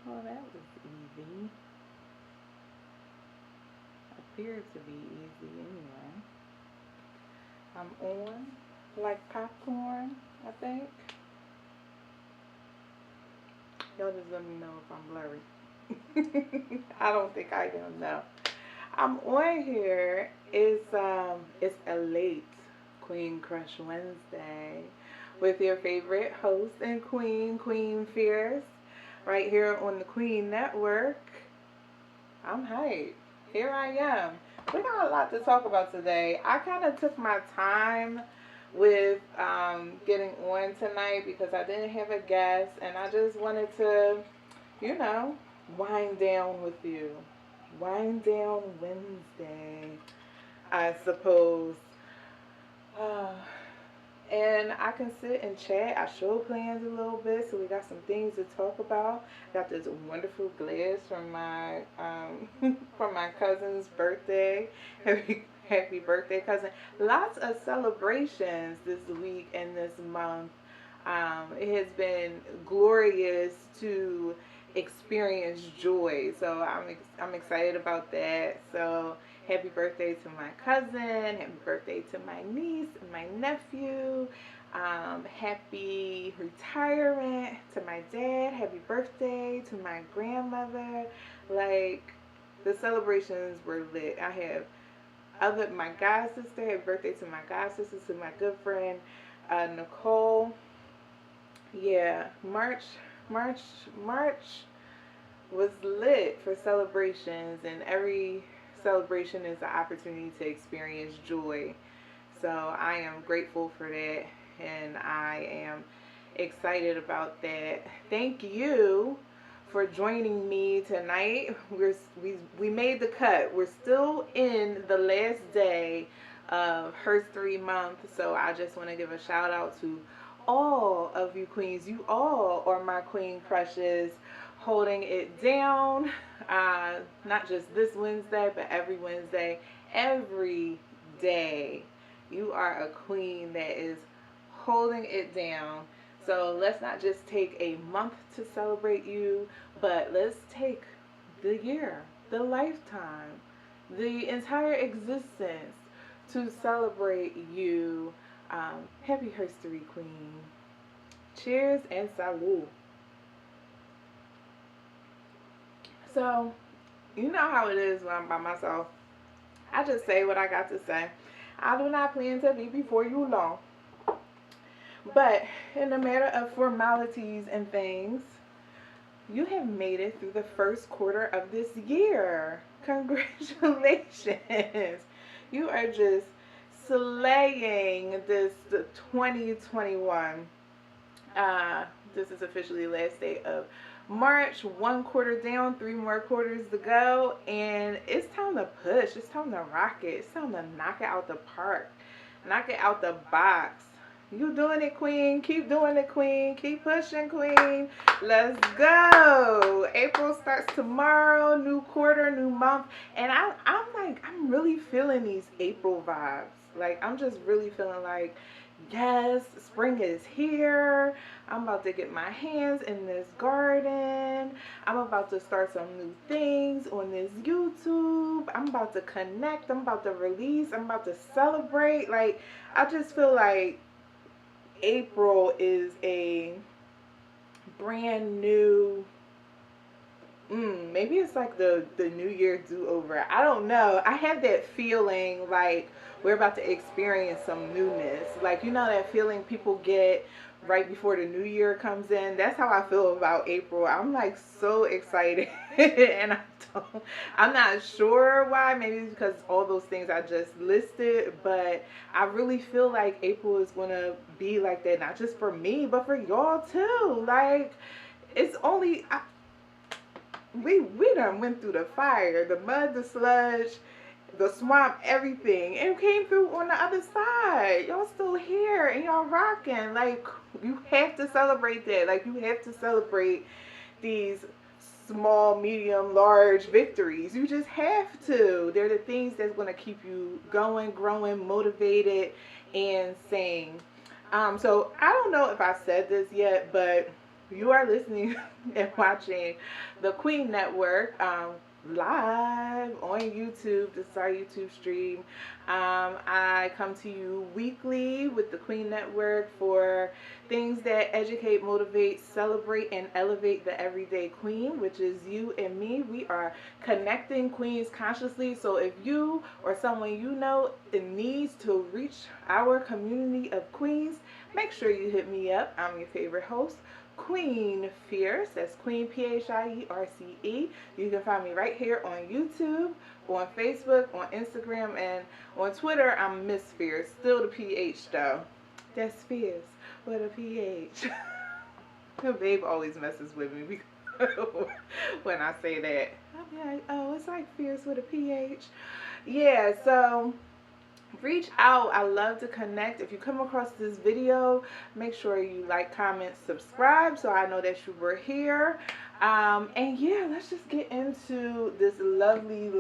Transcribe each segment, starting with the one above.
Well, that was easy. Appeared to be easy anyway. I'm on like popcorn, I think. Y'all just let me know if I'm blurry. I don't think I am now. I'm on here. It's a late Queen Crush Wednesday with your favorite host and Queen Phierce, right here on the Queen Network. I'm hyped. Here I am. We got a lot to talk about today. I kind of took my time with getting on tonight because I didn't have a guest and I just wanted to, you know, wind down with you. Wind down Wednesday, I suppose. Uh, and I can sit and chat. I show plans a little bit, so we got some things to talk about. Got this wonderful glass from my from my cousin's birthday. Happy birthday, cousin! Lots of celebrations this week and this month. It has been glorious to experience joy, so I'm excited about that. So happy birthday to my cousin. Happy birthday to my niece and my nephew. Happy retirement to my dad. Happy birthday to my grandmother. Like, the celebrations were lit. I have my god sister. Happy birthday to my god sister, to my good friend Nicole. Yeah, March, March was lit for celebrations, and every celebration is an opportunity to experience joy. So I am grateful for that, and I am excited about that. Thank you for joining me tonight. We made the cut. We're still in the last day of her 3 month, so I just want to give a shout out to all of you queens. You all are my queen crushes, holding it down. Not just this Wednesday, but every Wednesday, every day. You are a queen that is holding it down. So let's not just take a month to celebrate you, but let's take the year, the lifetime, the entire existence to celebrate you. Happy history, queen. Cheers and salute. So, you know how it is when I'm by myself. I just say what I got to say. I do not plan to be before you long. But in the matter of formalities and things, you have made it through the first quarter of this year. Congratulations. You are just slaying this 2021. Uh, this is officially the last day of March. 1 quarter down, 3 more quarters to go, and it's time to push. It's time to rock it. It's time to knock it out the park, knock it out the box. You doing it, queen. Keep doing it, queen. Keep pushing, queen. Let's go. April starts tomorrow. New quarter, new month. And I'm really feeling these April vibes. Like, I'm just really feeling like, yes, spring is here. I'm about to get my hands in this garden. I'm about to start some new things on this YouTube. I'm about to connect. I'm about to release. I'm about to celebrate. Like, I just feel like April is a brand new, maybe it's like the New Year do-over. I don't know. I have that feeling like we're about to experience some newness. Like, you know that feeling people get right before the new year comes in? That's how I feel about April. I'm like so excited. And I'm not sure why. Maybe it's because all those things I just listed, but I really feel like April is going to be like that, not just for me, but for y'all too. Like, it's only we done went through the fire, the mud, the sludge, the swamp, everything, and came through on the other side. Y'all still here and y'all rocking. Like, you have to celebrate that. Like, you have to celebrate these small, medium, large victories. You just have to. They're the things that's going to keep you going, growing, motivated, and sane. So I don't know if I said this yet, but You are listening and watching the Queen Network live on YouTube. This is our YouTube stream. I come to you weekly with the Queen Network for things that educate, motivate, celebrate, and elevate the everyday queen, which is you and me. We are connecting queens consciously. So if you or someone you know needs to reach our community of queens, make sure you hit me up. I'm your favorite host, Queen Phierce. That's Queen Phierce. You can find me right here on YouTube, on Facebook, on Instagram, and on Twitter. I'm Miss Phierce. Still the PH though. That's Phierce with a PH. Babe always messes with me when I say that. I'll be like, oh, it's like Phierce with a PH. Yeah, so reach out. I love to connect. If you come across this video, make sure you like, comment, subscribe so I know that you were here. And yeah, let's just get into this lovely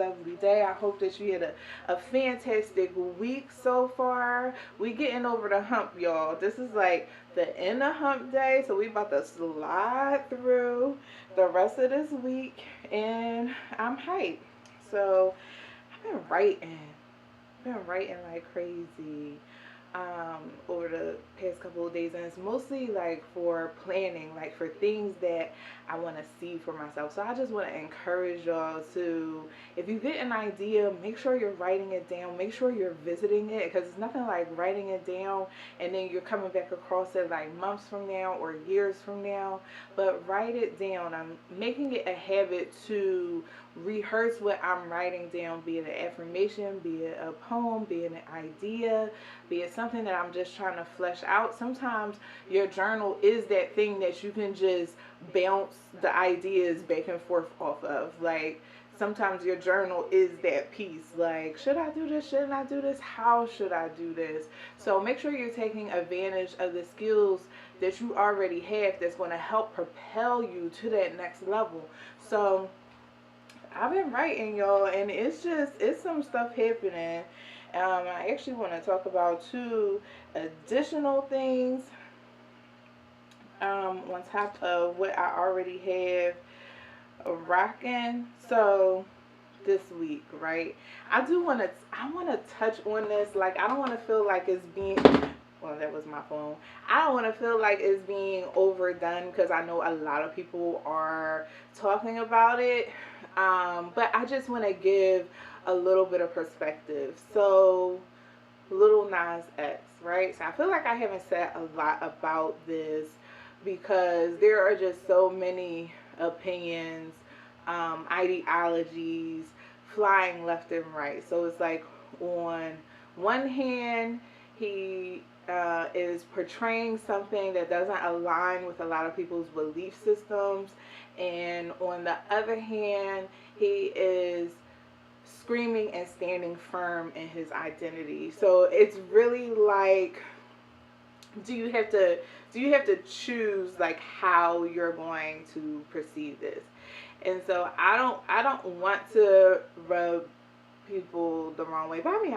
day. I hope that you had a fantastic week so far. We getting over the hump, y'all. This is like the end of hump day, so we about to slide through the rest of this week, and I'm hyped. So I've been writing like crazy over the past couple of days, and it's mostly like for planning, like for things that I want to see for myself. So I just want to encourage y'all to, if you get an idea, make sure you're writing it down, make sure you're visiting it, because it's nothing like writing it down and then you're coming back across it like months from now or years from now. But write it down. I'm making it a habit to rehearse what I'm writing down, be it an affirmation, be it a poem, be it an idea, be it something that I'm just trying to flesh out. Sometimes your journal is that thing that you can just bounce the ideas back and forth off of. Like sometimes your journal is that piece. Like, should I do this? Shouldn't I do this? How should I do this? So make sure you're taking advantage of the skills that you already have that's going to help propel you to that next level. So I've been writing, y'all, and it's some stuff happening. I actually want to talk about 2 additional things on top of what I already have rocking. So this week, right? I want to touch on this. Like, I don't want to feel like it's being, well, that was my phone. I don't want to feel like it's being overdone, because I know a lot of people are talking about it. But I just want to give a little bit of perspective. So, Lil Nas X, right? So I feel like I haven't said a lot about this because there are just so many opinions, ideologies flying left and right. So it's like, on one hand, he is portraying something that doesn't align with a lot of people's belief systems, and on the other hand, he is screaming and standing firm in his identity. So it's really like, do you have to choose like how you're going to perceive this? And so I don't want to rub people the wrong way, but I mean,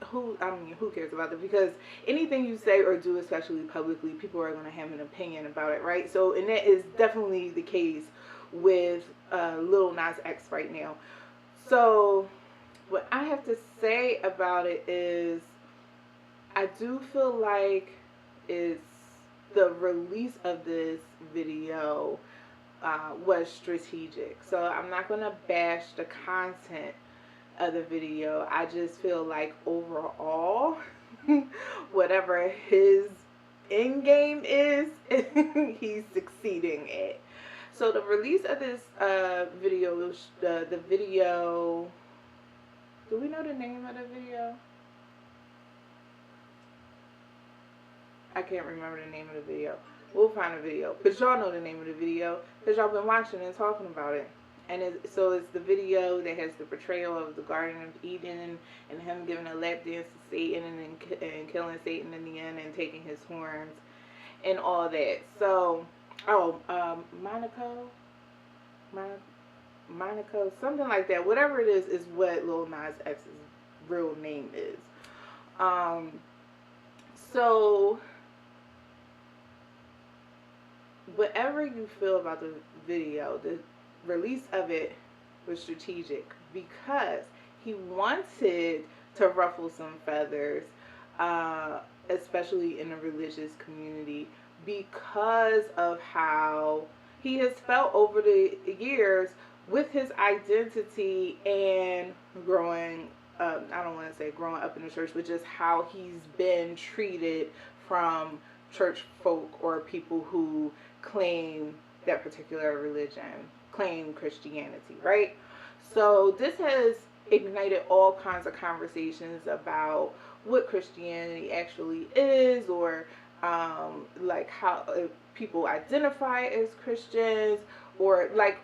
who cares about it? Because anything you say or do, especially publicly, people are going to have an opinion about it, right? So, and that is definitely the case with Lil Nas X right now. So, what I have to say about it is, I do feel like it's the release of this video was strategic. So, I'm not going to bash the content of the video. I just feel like overall, whatever his end game is, he's succeeding at. So the release of this video, the video, do we know the name of the video? I can't remember the name of the video. We'll find a video, but y'all know the name of the video because y'all been watching and talking about it. And so it's the video that has the portrayal of the Garden of Eden and him giving a lap dance to Satan and killing Satan in the end and taking his horns and all that. So, Monaco, something like that. Whatever it is what Lil Nas X's real name is. So whatever you feel about the video, the release of it was strategic because he wanted to ruffle some feathers, uh, especially in the religious community, because of how he has felt over the years with his identity and growing. I don't want to say growing up in the church, but just how he's been treated from church folk or people who claim that particular religion, claim Christianity, right? So this has ignited all kinds of conversations about what Christianity actually is, or like how people identify as Christians, or like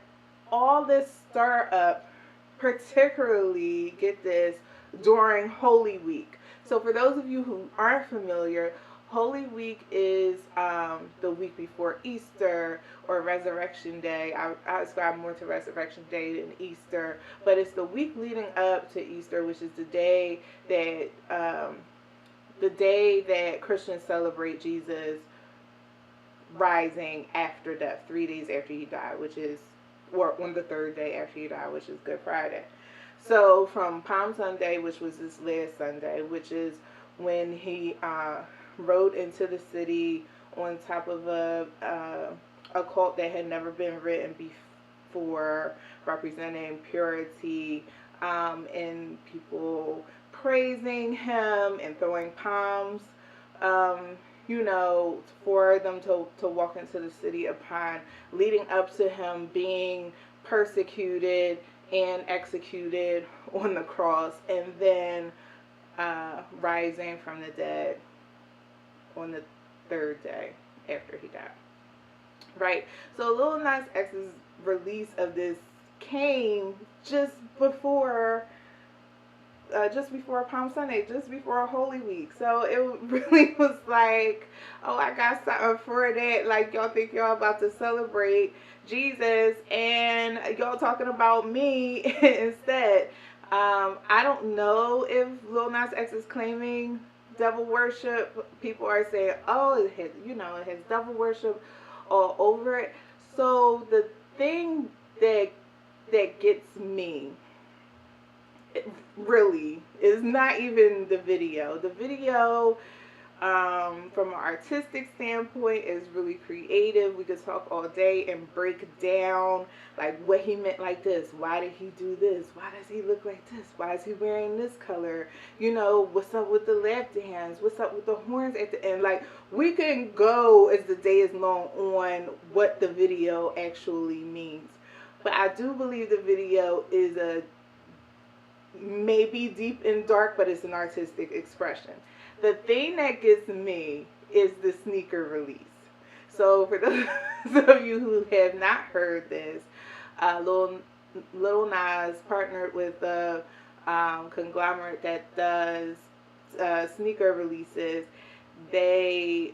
all this stir up, particularly, get this, during Holy Week. So for those of you who aren't familiar, Holy Week is the week before Easter or Resurrection Day. I ascribe more to Resurrection Day than Easter, but it's the week leading up to Easter, which is the day that Christians celebrate Jesus rising after death, 3 days after he died, which is, or on the third day after he died, which is Good Friday. So from Palm Sunday, which was this last Sunday, which is when he rode into the city on top of a cult that had never been written before, representing purity, and people praising him and throwing palms, you know, for them to walk into the city upon, leading up to him being persecuted and executed on the cross, and then rising from the dead on the third day after he died. Right? So Lil Nas X's release of this came just before Palm Sunday, just before Holy Week. So it really was like, oh, I got something for that. Like, y'all think y'all about to celebrate Jesus and y'all talking about me instead. I don't know if Lil Nas X is claiming devil worship. People are saying, oh, it has devil worship all over it. So the thing that gets me, it really is not even the video. The video, from an artistic standpoint, is really creative. We could talk all day and break down like what he meant like this. Why did he do this? Why does he look like this? Why is he wearing this color? You know, what's up with the lap dance? What's up with the horns at the end? Like, we can go as the day is long on what the video actually means. But I do believe the video is a maybe deep and dark, but it's an artistic expression. The thing that gets me is the sneaker release. So for those of you who have not heard this, Lil Nas partnered with a conglomerate that does sneaker releases. They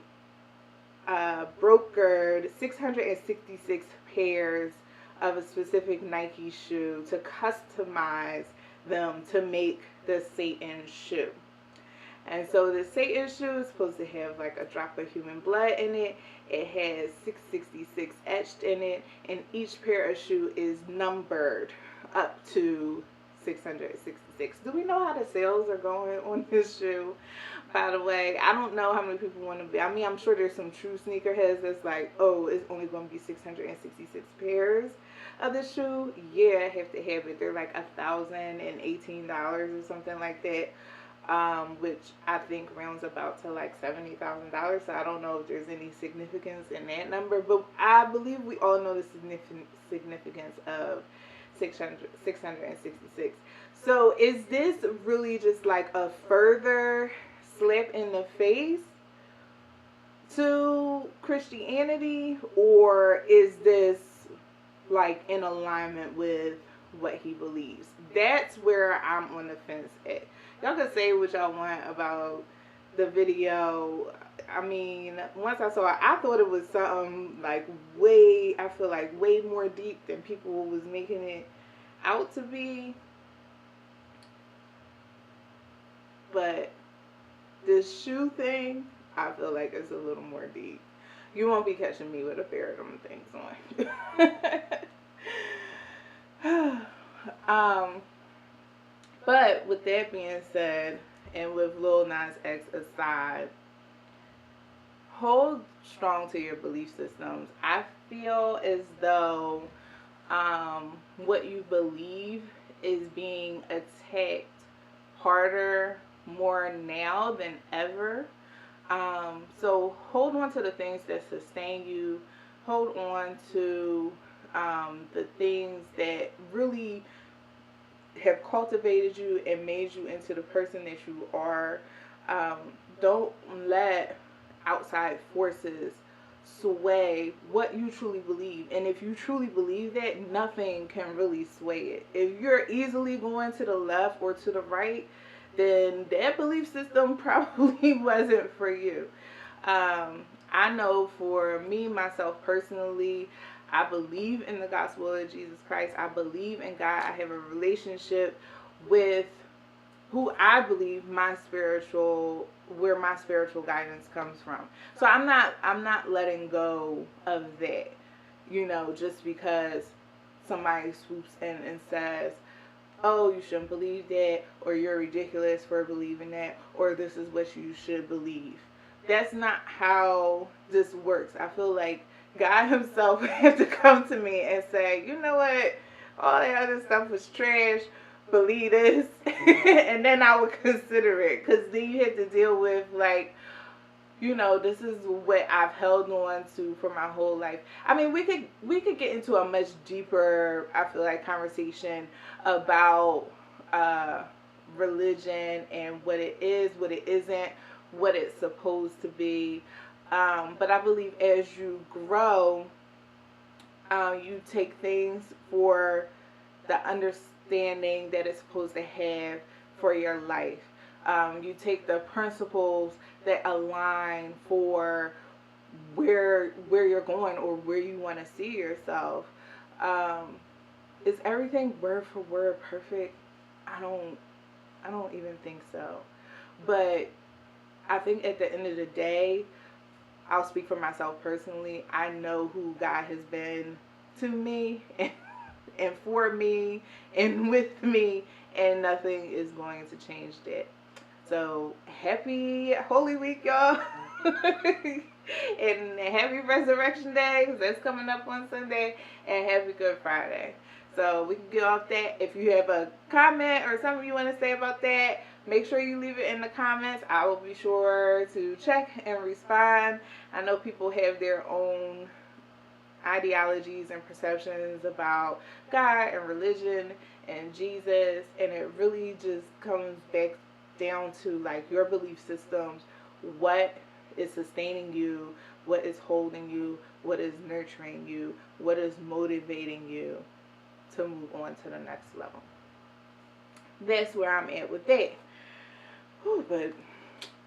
brokered 666 pairs of a specific Nike shoe to customize them to make the Satan shoe. And so the Satan shoe is supposed to have like a drop of human blood in it. It has 666 etched in it, and each pair of shoe is numbered up to 666. Do we know how the sales are going on this shoe? By the way, I don't know how many people want to be. I mean, I'm sure there's some true sneakerheads that's like, oh, it's only going to be 666 pairs of the shoe. Yeah, I have to have it. They're like $1,018 or something like that, which I think rounds about to like $70,000. So I don't know if there's any significance in that number, but I believe we all know the significance of 666. So is this really just like a further slap in the face to Christianity, or is this like in alignment with what he believes? That's where I'm on the fence at. Y'all can say what y'all want about the video. I mean, once I saw it, I thought it was something like way more deep than people was making it out to be. But this shoe thing, I feel like it's a little more deep. You won't be catching me with a pair of them things on. But with that being said, and with Lil Nas X aside, hold strong to your belief systems. I feel as though what you believe is being attacked harder, more now than ever. So hold on to the things that sustain you. Hold on to the things that really have cultivated you and made you into the person that you are. Um, don't let outside forces sway what you truly believe. And if you truly believe that, nothing can really sway it. If you're easily going to the left or to the right, then that belief system probably wasn't for you. I know for me, myself personally, I believe in the gospel of Jesus Christ. I believe in God. I have a relationship with who I believe where my spiritual guidance comes from. So I'm not letting go of that, just because somebody swoops in and says, oh, you shouldn't believe that, or you're ridiculous for believing that, or this is what you should believe. That's not how this works. I feel like God himself has to come to me and say, you know what, all that other stuff was trash, believe this, and then I would consider it, because then you have to deal with, like, this is what I've held on to for my whole life. I mean, we could get into a much deeper, I feel like, conversation about religion and what it is, what it isn't, what it's supposed to be. But I believe as you grow, you take things for the understanding that it's supposed to have for your life. You take the principles that align for where you're going or where you want to see yourself. Is everything word for word perfect? I don't even think so. But I think at the end of the day, I'll speak for myself personally. I know who God has been to me and for me and with me, and nothing is going to change that. So happy Holy Week, y'all. And happy Resurrection Day, because that's coming up on Sunday, and happy Good Friday. So we can get off that. If you have a comment or something you want to say about that, make sure you leave it in the comments. I will be sure to check and respond. I know people have their own ideologies and perceptions about God and religion and Jesus, and it really just comes back down to, like, your belief systems, what is sustaining you, what is holding you, what is nurturing you, what is motivating you to move on to the next level. That's where I'm at with that. Whew, but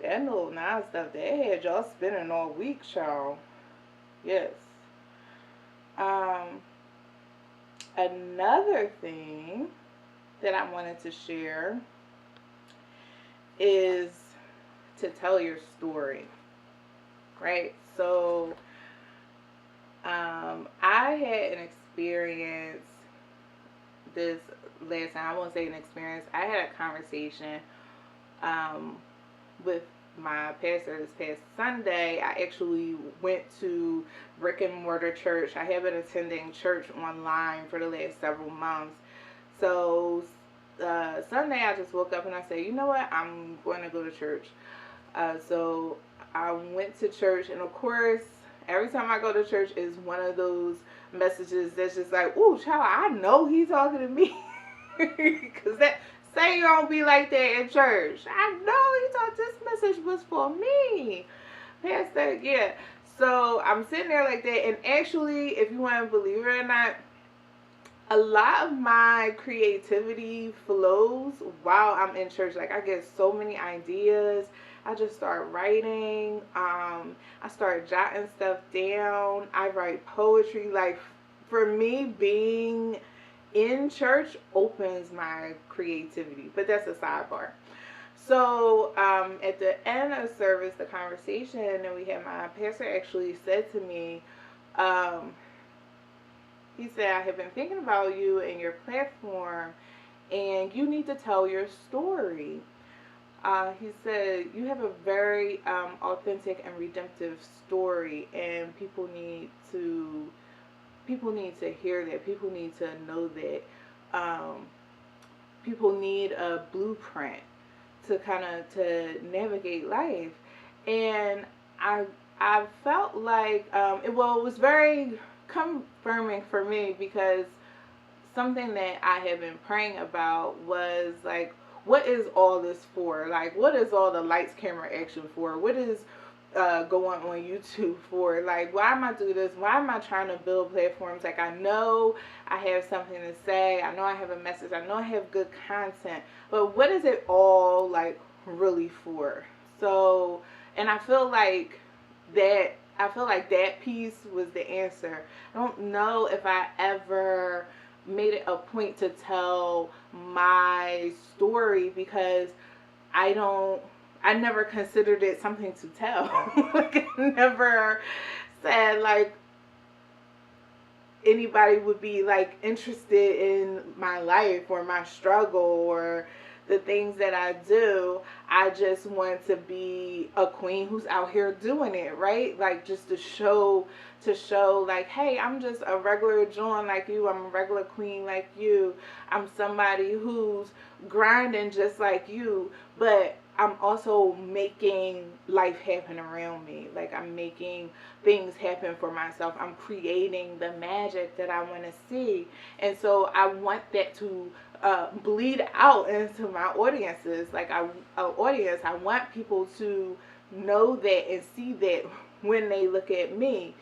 that Lil Nas stuff, that had y'all spinning all week, y'all. Yes. Another thing that I wanted to share is to tell your story, right? So I had an experience this last time. I won't say an experience. I had a conversation with my pastor this past Sunday. I actually went to brick and mortar church. I have been attending church online for the last several months. So Sunday I just woke up and I said, you know what, I'm going to go to church. So I went to church, and of course, every time I go to church is one of those messages that's just like, ooh, child, I know he's talking to me. Because that, say you don't be like that in church. I know he thought this message was for me. Pastor, yeah. So I'm sitting there like that, and actually, if you want to believe it or not, a lot of my creativity flows while I'm in church. Like, I get so many ideas. I just start writing. I start jotting stuff down. I write poetry. Like, for me, being in church opens my creativity. But that's a sidebar. So at the end of service, the conversation that we had, my pastor actually said to me, um, he said, I have been thinking about you and your platform, and you need to tell your story. He said, you have a very authentic and redemptive story, and people need to hear that. People need to know that. People need a blueprint to kind of to navigate life. And I I felt like it was very confirming for me, because something that I have been praying about was like, what is all this for? Like, what is all the lights, camera, action for? What is going on YouTube for? Like, why am I doing this? Why am I trying to build platforms? Like, I know I have something to say. I know I have a message. I know I have good content. But what is it all like really for? So, and I feel like that piece was the answer. I don't know if I ever made it a point to tell my story, because I never considered it something to tell. Like, I never said like anybody would be like interested in my life or my struggle or the things that I do. I just want to be a queen who's out here doing it, right? Like, just to show like, hey, I'm just a regular John like you. I'm a regular queen like you. I'm somebody who's grinding just like you, but I'm also making life happen around me. Like, I'm making things happen for myself. I'm creating the magic that I want to see. And so I want that to bleed out into my audiences. Like, I want people to know that and see that when they look at me,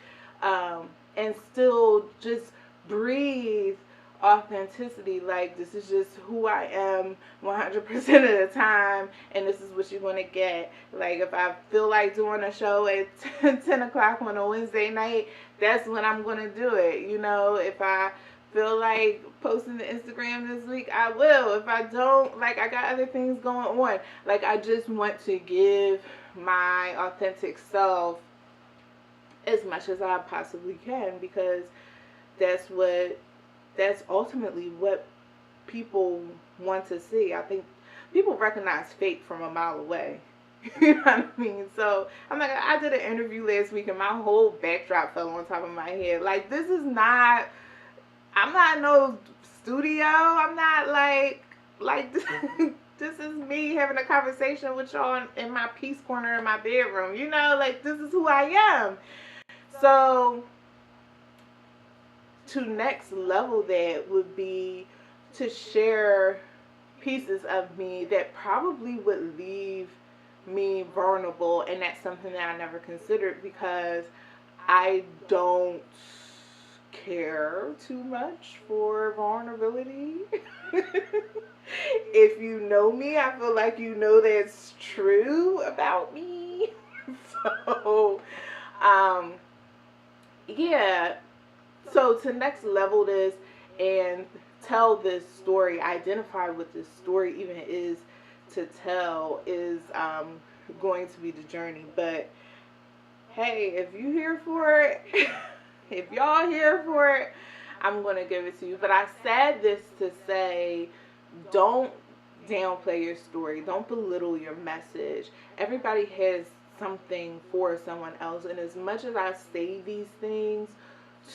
and still just breathe authenticity. Like, this is just who I am 100% of the time, and this is what you're going to get. Like, if I feel like doing a show at 10 o'clock on a Wednesday night, that's when I'm going to do it. You know, if I feel like posting to Instagram this week, I will. If I don't, like, I got other things going on. Like, I just want to give my authentic self as much as I possibly can, because that's ultimately what people want to see. I think people recognize fake from a mile away. You know what I mean? So I'm like, I did an interview last week and my whole backdrop fell on top of my head. Like, this is not, I'm not in no studio. I'm not like this, this is me having a conversation with y'all in my peace corner in my bedroom. You know, like, this is who I am. So to next level that would be to share pieces of me that probably would leave me vulnerable, and that's something that I never considered, because I don't care too much for vulnerability. If you know me, I feel like you know that's true about me. So yeah, so to next level this and tell this story, identify with this story even is to tell, is going to be the journey. But hey, if you here for it, if y'all here for it, I'm going to give it to you. But I said this to say, don't downplay your story. Don't belittle your message. Everybody has something for someone else. And as much as I say these things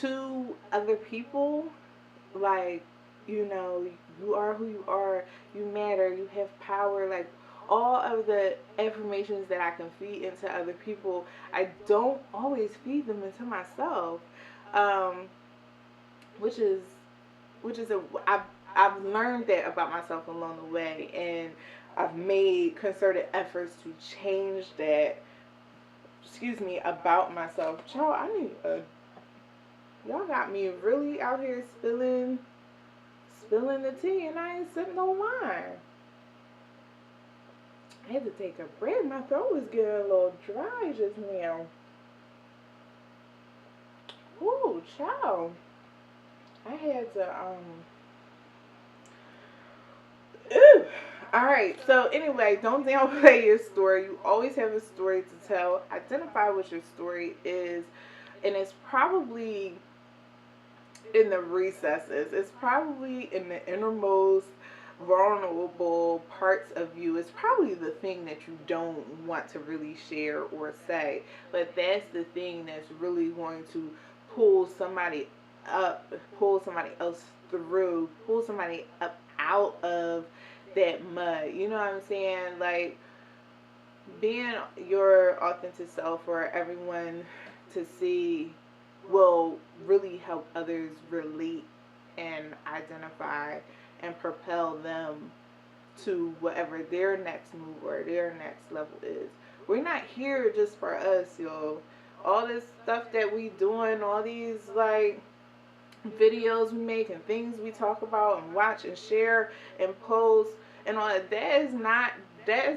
to other people, like, you know, you are who you are, you matter, you have power, like, all of the affirmations that I can feed into other people, I don't always feed them into myself. Um, which is I've learned that about myself along the way, and I've made concerted efforts to change that, about myself. Child, I need y'all got me really out here spilling the tea, and I ain't sipping no wine. I had to take a break. My throat was getting a little dry just now. Ooh, child. I had to, ooh, Alright, so anyway, don't downplay your story. You always have a story to tell. Identify what your story is. And it's probably in the recesses. It's probably in the innermost vulnerable parts of you. It's probably the thing that you don't want to really share or say. But that's the thing that's really going to pull somebody up, pull somebody else through, pull somebody up out of that mud. You know what I'm saying? Like, being your authentic self for everyone to see will really help others relate and identify and propel them to whatever their next move or their next level is. We're not here just for us, yo. All this stuff that we doing, all these like videos we make and things we talk about and watch and share and post and all that is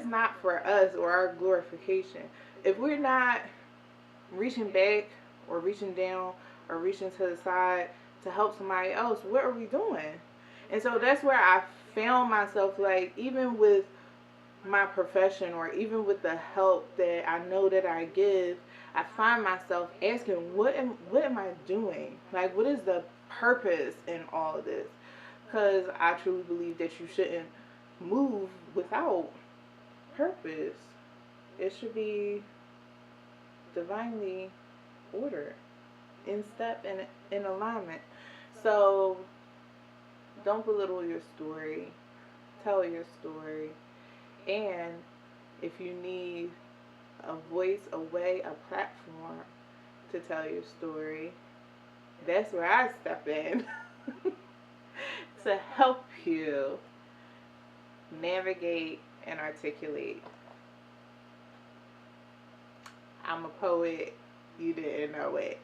not for us or our glorification. If we're not reaching back or reaching down or reaching to the side to help somebody else, what are we doing? And so that's where I found myself, like, even with my profession or even with the help that I know that I give, I find myself asking, what am I doing? Like, what is the purpose in all of this? Because I truly believe that you shouldn't move without purpose. It should be divinely ordered, in step and in alignment. So don't belittle your story. Tell your story. And if you need a voice, a way, a platform to tell your story, that's where I step in to help you navigate and articulate. I'm a poet. You didn't know it.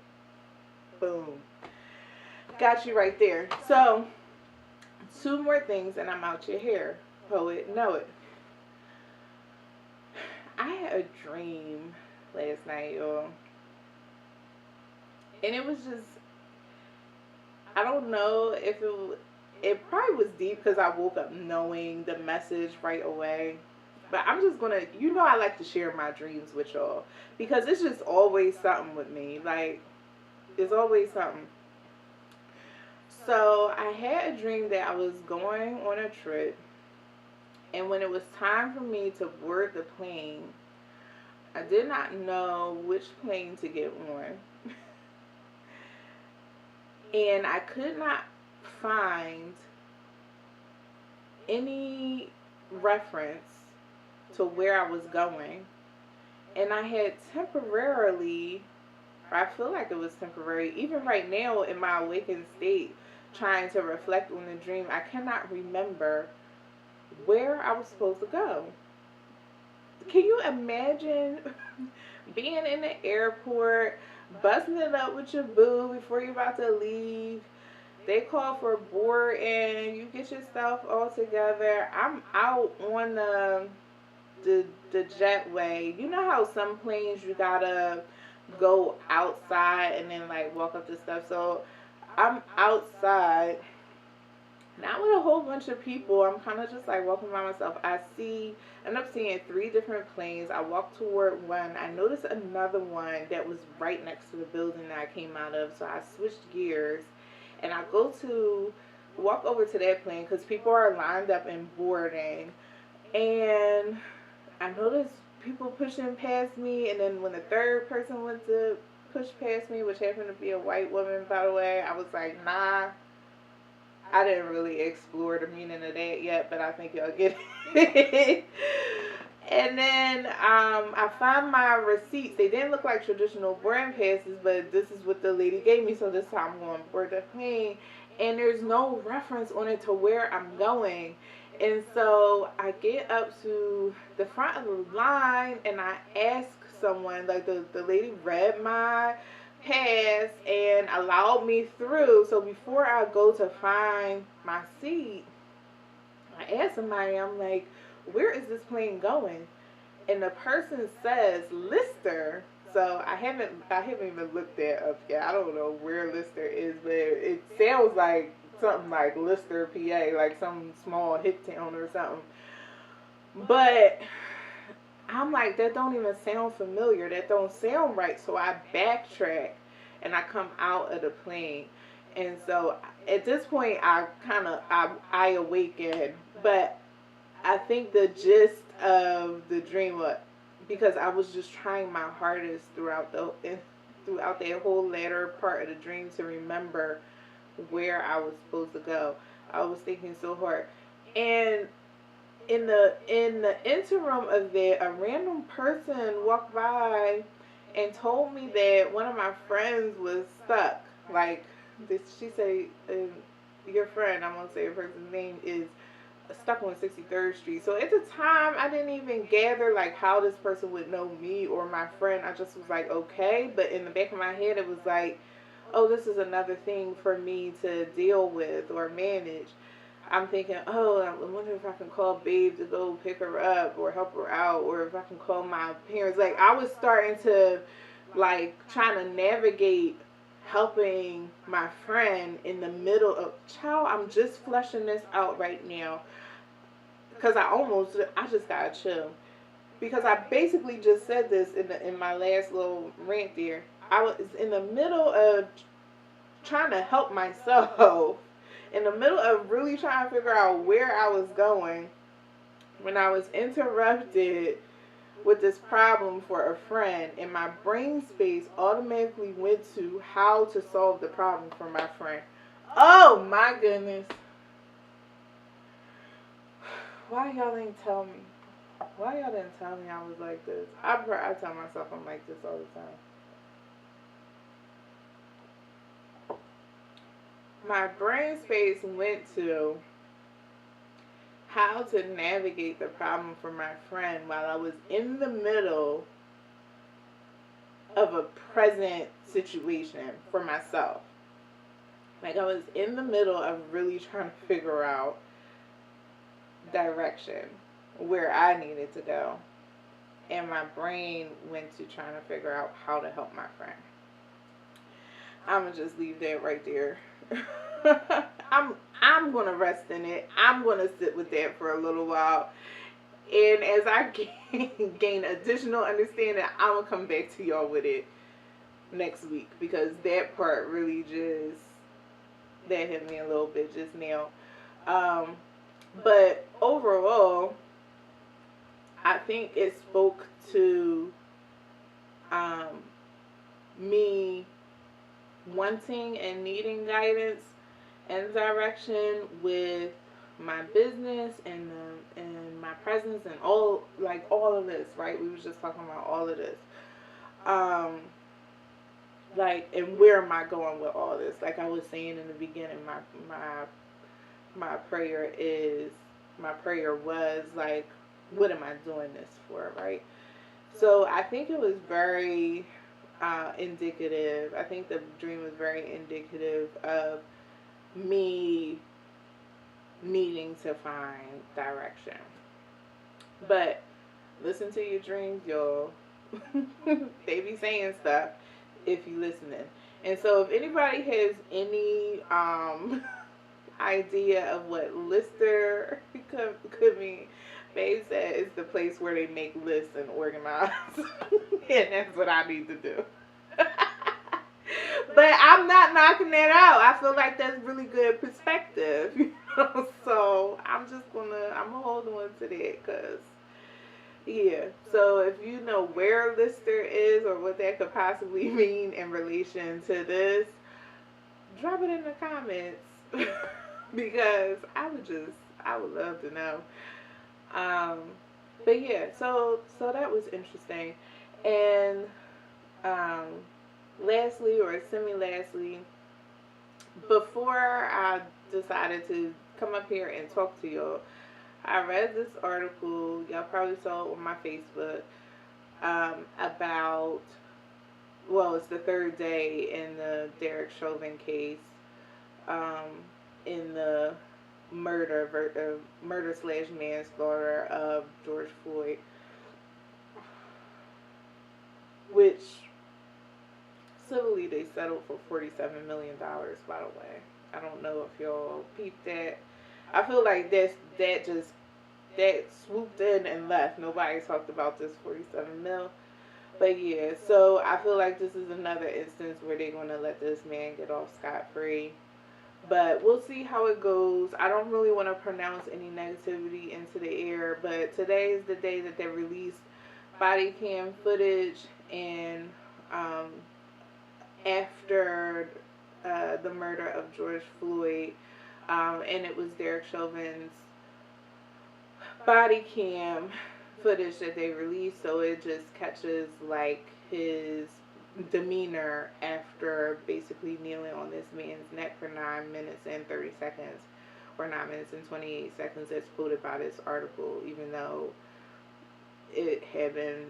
Boom. Got you right there. So, 2 more things and I'm out your hair. Poet, know it. I had a dream last night, y'all. And it was just, I don't know if it probably was deep because I woke up knowing the message right away. But I'm just going to, I like to share my dreams with y'all. Because it's just always something with me. Like, it's always something. So, I had a dream that I was going on a trip. And when it was time for me to board the plane, I did not know which plane to get on. And I could not find any reference to where I was going. And I had temporarily, or I feel like it was temporary, even right now in my awakened state, trying to reflect on the dream, I cannot remember where I was supposed to go. Can you imagine being in the airport, busting it up with your boo before you're about to leave? They call for boarding, you get your stuff all together. I'm out on the jetway. You know how some planes you gotta go outside and then like walk up the steps? So I'm outside, not with a whole bunch of people. I'm kind of just like walking by myself. I end up seeing 3 different planes. I walked toward one. I noticed another one that was right next to the building that I came out of. So I switched gears and I go to walk over to that plane because people are lined up and boarding. And I noticed people pushing past me. And then when the 3rd person went to push past me, which happened to be a white woman, by the way, I was like, nah. I didn't really explore the meaning of that yet, but I think y'all get it. And then I found my receipts. They didn't look like traditional boarding passes, but this is what the lady gave me. So this time I'm going to board the plane. And there's no reference on it to where I'm going. And so I get up to the front of the line and I ask someone, like the lady read my pass and allowed me through. So before I go to find my seat, I asked somebody, I'm like, where is this plane going? And the person says Lister. So I haven't even looked that up yet. I don't know where Lister is, but it sounds like something like Lister, PA, like some small hick town or something. But I'm like, that don't even sound familiar. That don't sound right. So I backtrack and I come out of the plane. And so at this point, I awaken. But I think the gist of the dream was, because I was just trying my hardest throughout that whole latter part of the dream to remember where I was supposed to go. I was thinking so hard. And in the interim of that, a random person walked by and told me that one of my friends was stuck. Like this, she said, your friend, I'm gonna say a person's name, is stuck on 63rd Street. So at the time, I didn't even gather like how this person would know me or my friend. I just was like, okay. But in the back of my head, it was like, oh, this is another thing for me to deal with or manage. I'm thinking, oh, I wonder if I can call Babe to go pick her up or help her out, or if I can call my parents. Like, I was starting to, like, trying to navigate helping my friend in the middle of, child, I'm just fleshing this out right now. Because I just got to chill. Because I basically just said this in my last little rant there. I was in the middle of trying to help myself, in the middle of really trying to figure out where I was going, when I was interrupted with this problem for a friend, and my brain space automatically went to how to solve the problem for my friend. Oh my goodness. Why y'all didn't tell me? Why y'all didn't tell me I was like this? I tell myself I'm like this all the time. My brain space went to how to navigate the problem for my friend while I was in the middle of a present situation for myself. Like, I was in the middle of really trying to figure out direction, where I needed to go. And my brain went to trying to figure out how to help my friend. I'm going to just leave that right there. I'm gonna rest in it. I'm gonna sit with that for a little while, and as I gain additional understanding, I'm gonna come back to y'all with it next week, because that part really just, that hit me a little bit just now. But overall, I think it spoke to me wanting and needing guidance and direction with my business and my presence and all of this, right? We was just talking about all of this. Like, and where am I going with all this? Like I was saying in the beginning, my prayer was like, what am I doing this for, right? So I think it was very indicative. I think the dream was very indicative of me needing to find direction. But listen to your dreams, y'all. They be saying stuff if you listening. And so if anybody has any idea of what lister could mean, Babe said it's the place where they make lists and organize. And that's what I need to do. But I'm not knocking that out. I feel like that's really good perspective, you know. So I'm gonna hold on to that, cause yeah. So if you know where lister is or what that could possibly mean in relation to this, drop it in the comments. Because I would love to know. But yeah, so that was interesting. And lastly, or semi-lastly, before I decided to come up here and talk to y'all, I read this article, y'all probably saw it on my Facebook, about, well, it's the third day in the Derek Chauvin case, in the murder slash manslaughter of George Floyd, which civilly they settled for $47 million, by the way. I don't know if y'all peeped that. I feel like that that swooped in and left. Nobody talked about this 47 mil. But yeah, so I feel like this is another instance where they're going to let this man get off scot-free. But we'll see how it goes. I don't really want to pronounce any negativity into the air, but today is the day that they released body cam footage, and after the murder of George Floyd, and it was Derek Chauvin's body cam footage that they released, so it just catches like his demeanor after basically kneeling on this man's neck for 9 minutes and 30 seconds, or 9 minutes and 28 seconds, as quoted by this article, even though it had been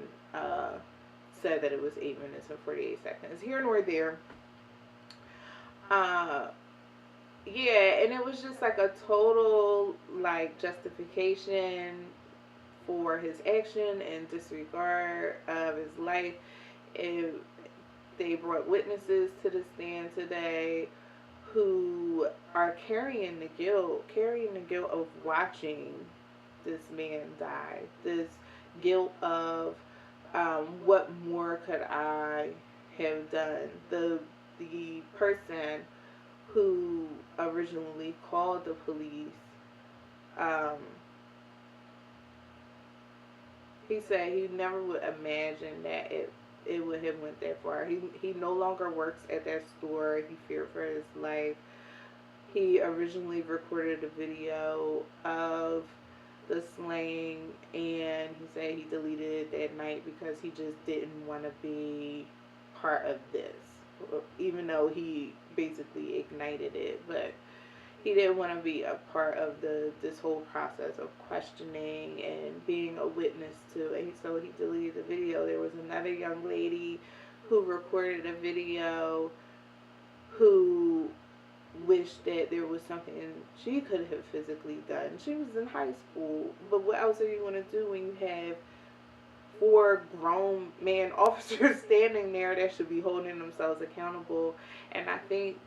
said that it was 8 minutes and 48 seconds. Here nor there. Yeah, and it was just like a total like justification for his action and disregard of his life. They brought witnesses to the stand today who are carrying the guilt of watching this man die. This guilt of what more could I have done? The person who originally called the police, he said he never would imagine that it would have went that far. He no longer works at that store. He feared for his life. He originally recorded a video of the slaying, and he said he deleted it that night because he just didn't want to be part of this, even though he basically ignited it. But he didn't want to be a part of this whole process of questioning and being a witness to it. So he deleted the video. There was another young lady who recorded a video who wished that there was something she could have physically done. She was in high school, but what else are you going to do when you have 4 grown man officers standing there that should be holding themselves accountable? And I think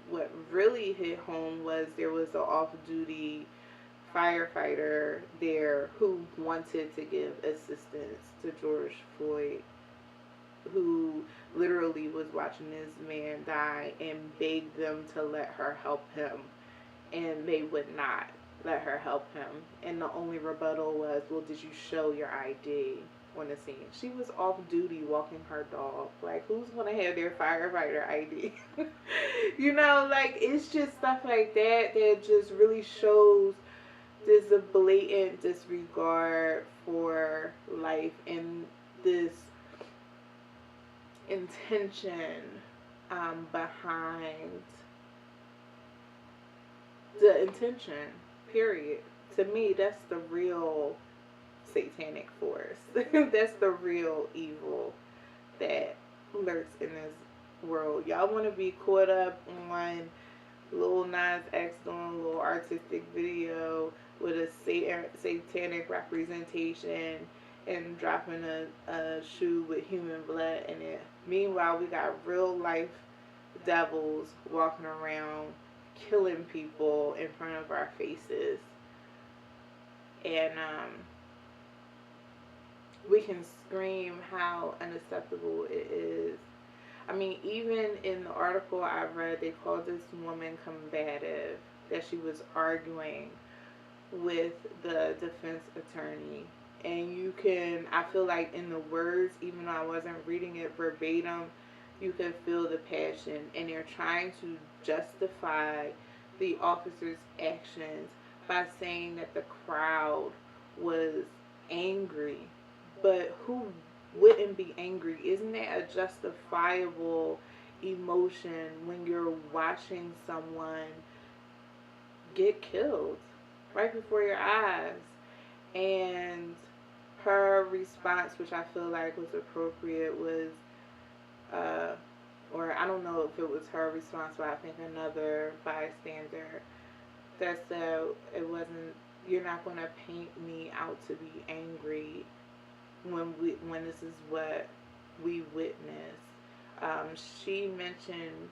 what really hit home was there was an off-duty firefighter there who wanted to give assistance to George Floyd, who literally was watching this man die and begged them to let her help him, and they would not let her help him. And the only rebuttal was, well, did you show your ID on the scene? She was off duty walking her dog. Like, who's going to have their firefighter ID? You know, like, it's just stuff like that that just really shows this blatant disregard for life, and this intention behind the intention, period. To me, that's the real satanic force. That's the real evil that lurks in this world. Y'all want to be caught up on Lil Nas X doing a little artistic video with a satanic representation and dropping a shoe with human blood in it. Meanwhile, we got real life devils walking around killing people in front of our faces. And we can scream how unacceptable it is. I mean, even in the article I read, they called this woman combative, that she was arguing with the defense attorney. And you can, I feel like in the words, even though I wasn't reading it verbatim, you can feel the passion. And they're trying to justify the officer's actions by saying that the crowd was angry. But who wouldn't be angry? Isn't that a justifiable emotion when you're watching someone get killed right before your eyes? And her response, which I feel like was appropriate, was, or I don't know if it was her response, but I think another bystander that said it wasn't, you're not going to paint me out to be angry when this is what we witnessed. She mentioned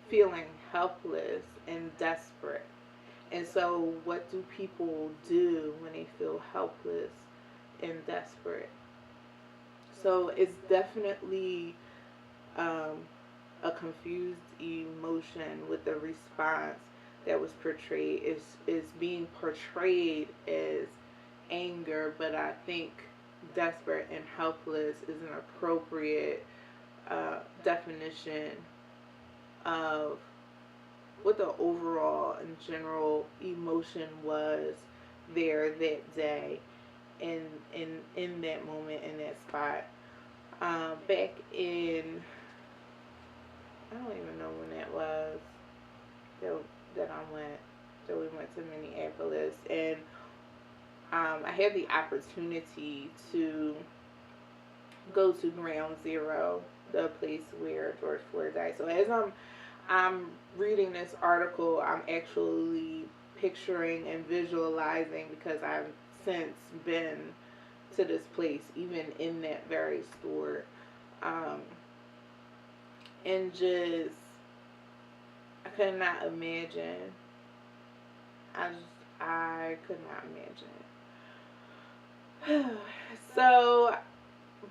feeling helpless and desperate. And so what do people do when they feel helpless and desperate? So it's definitely um, a confused emotion with the response that was portrayed is being portrayed as anger, but I think desperate and helpless is an appropriate definition of what the overall and general emotion was there that day in that moment in that spot. Back in, I don't even know when that was that, that we went to Minneapolis, and I had the opportunity to go to Ground Zero, the place where George Floyd died. So as I'm reading this article, I'm actually picturing and visualizing, because I've since been to this place, even in that very store, and just I could not imagine. I could not imagine. So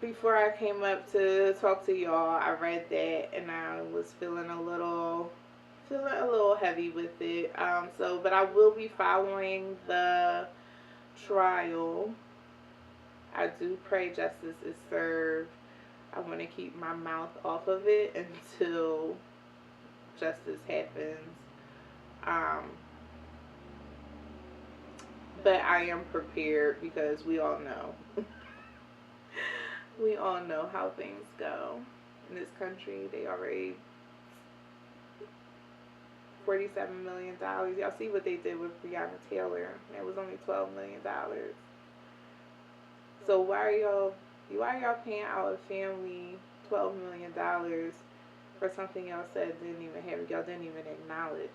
before I came up to talk to y'all, I read that and I was feeling a little heavy with it. But I will be following the trial. I do pray justice is served. I want to keep my mouth off of it until justice happens. But I am prepared, because we all know. We all know how things go in this country. They already $47 million. Y'all see what they did with Breonna Taylor? That was only $12 million. So why are y'all paying our family $12 million for something else that y'all didn't even acknowledge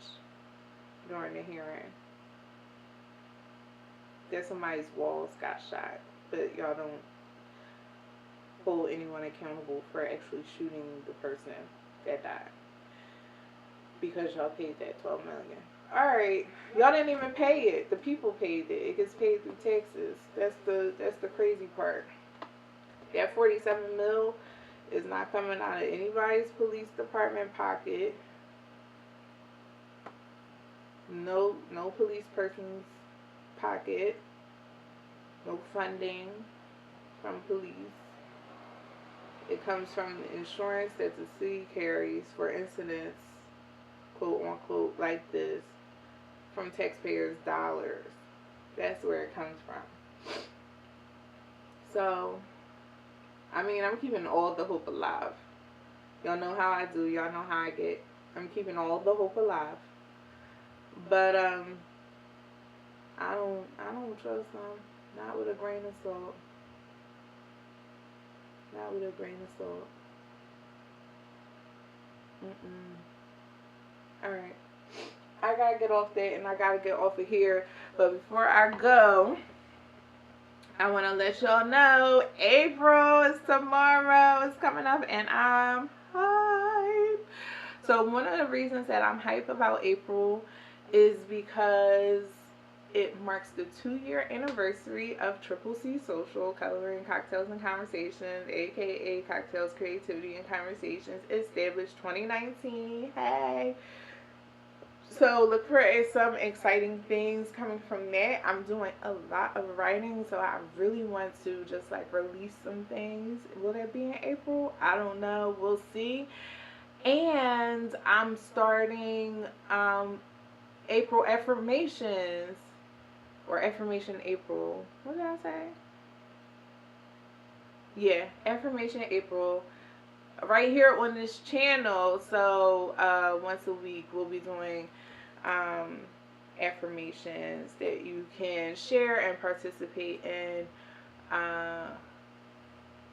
during the hearing? That somebody's walls got shot, but y'all don't hold anyone accountable for actually shooting the person that died, because y'all paid that $12 million. Alright, y'all didn't even pay it. The people paid it. It gets paid through taxes. That's the crazy part. That 47 mil is not coming out of anybody's police department pocket. No police person's pocket. No funding from police. It comes from the insurance that the city carries for incidents, quote unquote, like this, from taxpayers' dollars. That's where it comes from. So, I mean, I'm keeping all the hope alive. Y'all know how I do. Y'all know how I get. I'm keeping all the hope alive. But I don't trust them. Not with a grain of salt. Not with a grain of salt. Alright. I gotta get off that, and I gotta get off of here. But before I go, I want to let y'all know April is tomorrow. It's coming up, and I'm hype. So one of the reasons that I'm hype about April is because it marks the 2-year anniversary of Triple C Social, Coloring, Cocktails, and Conversations, aka Cocktails, Creativity, and Conversations, established 2019. Hey. So look for some exciting things coming from that. I'm doing a lot of writing, so I really want to just like release some things. Will that be in April? I don't know. We'll see. And I'm starting April affirmations, or affirmation April. What did I say? Yeah, affirmation April, right here on this channel. So once a week we'll be doing affirmations that you can share and participate in.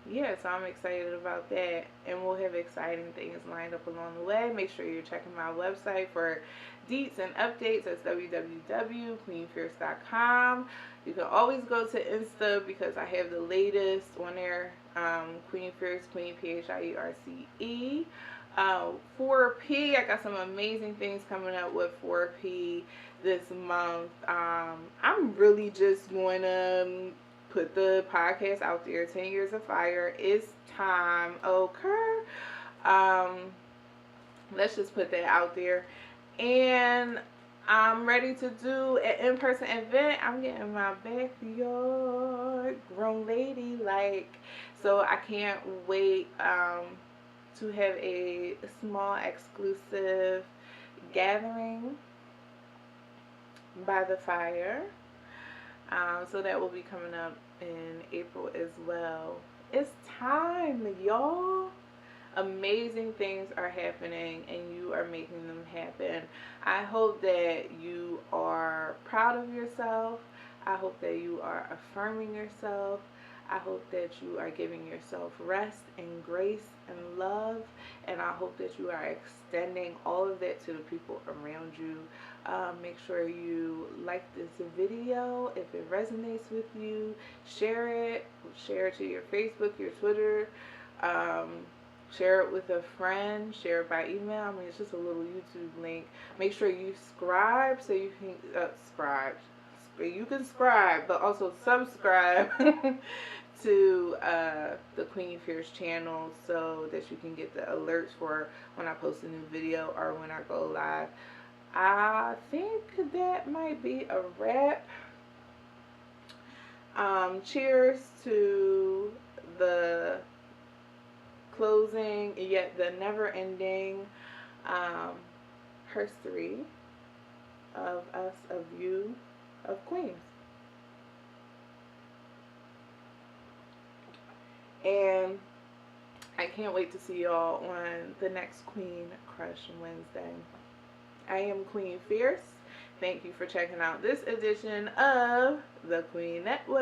Yeah, so I'm excited about that, and we'll have exciting things lined up along the way. Make sure you're checking my website for deets and updates. That's www.queenphierce.com. You can always go to Insta, because I have the latest on there. Queen Phierce, Queen Phierce. 4P, I got some amazing things coming up with 4P this month. I'm really just going to put the podcast out there. 10 Years of Fire. It's time. Okay. Let's just put that out there. And I'm ready to do an in-person event. I'm getting my backyard grown lady like, so I can't wait to have a small exclusive gathering by the fire. So that will be coming up in April as well. It's time, y'all. Amazing things are happening and you are making them happen. I hope that you are proud of yourself. I hope that you are affirming yourself. I hope that you are giving yourself rest and grace and love. And I hope that you are extending all of that to the people around you. Make sure you like this video. If it resonates with you, share it. Share it to your Facebook, your Twitter. Share it with a friend. Share it by email. I mean, it's just a little YouTube link. Make sure you subscribe so you can subscribe. You can subscribe, but also subscribe to the Queen Phierce channel so that you can get the alerts for when I post a new video or when I go live. I think that might be a wrap. Cheers to the closing, yet the never-ending history of us, of you, of Queens. And I can't wait to see y'all on the next Queen Crush Wednesday. I am Queen Phierce. Thank you for checking out this edition of the Queen Network.